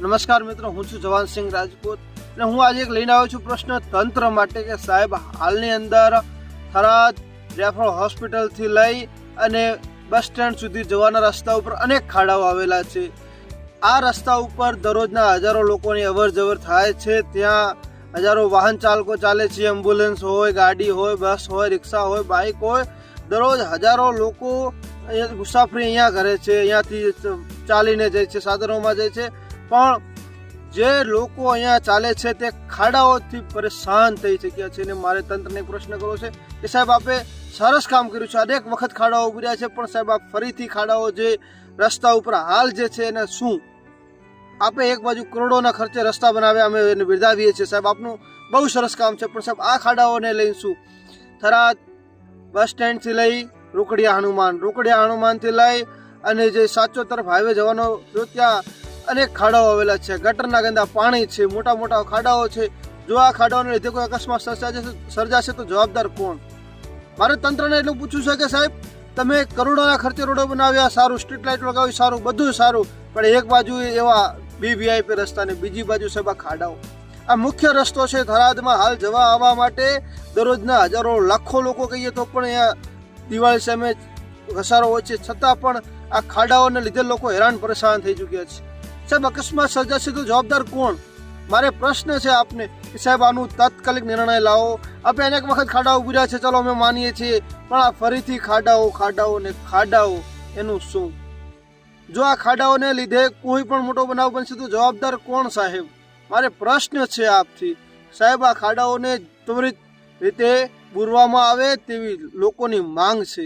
નમસ્કાર મિત્રો, હું છું જવાનસિંહ રાજપૂત અને હું આજે એક લઈને આવ્યો છું પ્રશ્ન તંત્ર માટે કે સાહેબ, હાલની અંદર થરાદ રેફરલ હોસ્પિટલથી લઈ અને બસ સ્ટેન્ડ સુધી જવાના રસ્તા ઉપર અનેક ખાડાઓ આવેલા છે। આ રસ્તા ઉપર દરરોજના હજારો લોકોની અવર જવર થાય છે। ત્યાં હજારો વાહન ચાલકો ચાલે છે, એમ્બ્યુલન્સ હોય, ગાડી હોય, બસ હોય, રિક્ષા હોય, બાઇક હોય। દરરોજ હજારો લોકો મુસાફરી અહીંયા કરે છે, અહીંયાથી ચાલીને જાય છે, સાધનોમાં જાય છે। પણ જે લોકો અહીંયા ચાલે છે તે ખાડાઓથી પરેશાન થઈ ચૂક્યા છે અને મારે તંત્રને એક પ્રશ્ન કરવો છે કે સાહેબ, આપે સરસ કામ કર્યું છે, અનેક વખત ખાડાઓ ઉભર્યા છે, પણ સાહેબ આપ ફરીથી ખાડાઓ જે રસ્તા ઉપર હાલ જે છે એને શું આપે એક બાજુ કરોડોના ખર્ચે રસ્તા બનાવ્યા, અમે એને બિરદાવીએ છીએ સાહેબ, આપનું બહુ સરસ કામ છે, પણ સાહેબ આ ખાડાઓને લઈ શું? થરાદ બસ સ્ટેન્ડથી લઈ રોકડિયા હનુમાનથી લઈ અને જે સાચો તરફ હાઈવે જવાનો ત્યાં અનેક ખાડાઓ આવેલા છે, ગટરના ગંદા પાણી છે, મોટા મોટા ખાડાઓ છે। જો આ ખાડાઓને લીધે કોઈ અકસ્માત સર્જાશે તો જવાબદાર કોણ? મારે તંત્રને એટલું પૂછવું છે કે સાહેબ, તમે કરોડોના ખર્ચે રોડો બનાવ્યા, સારું સ્ટ્રીટ લાઇટ લગાવી, સારું બધું સારું, પણ એક બાજુ એવા વીવીઆઈપી રસ્તા ને બીજી બાજુ સાહેબ આ ખાડાઓ। આ મુખ્ય રસ્તો છે થરાદમાં હાલ જવા આવવા માટે, દરરોજના હજારો લાખો લોકો કહીએ તો પણ અહીંયા દિવાળી સામે ઘસારો હોય છે, છતાં પણ આ ખાડાઓને લીધે લોકો હેરાન પરેશાન થઈ ચૂક્યા છે। સાહેબ, અકસ્માત સર્જાશે તો જવાબદાર કોણ? મારે પ્રશ્ન છે આપને કે સાહેબ આનું તાત્કાલિક નિર્ણય લાવો। આપણે અનેક વખત ખાડાઓ ઉભર્યા છે, ચલો અમે માનીએ છીએ, પણ આ ફરીથી ખાડાઓ એનું શું? જો આ ખાડાઓને લીધે કોઈ પણ મોટો બનાવ બનશે તો જવાબદાર કોણ સાહેબ? મારે પ્રશ્ન છે આપથી સાહેબ, આ ખાડાઓને ત્વરિત રીતે પૂરવામાં આવે તેવી લોકોની માંગ છે।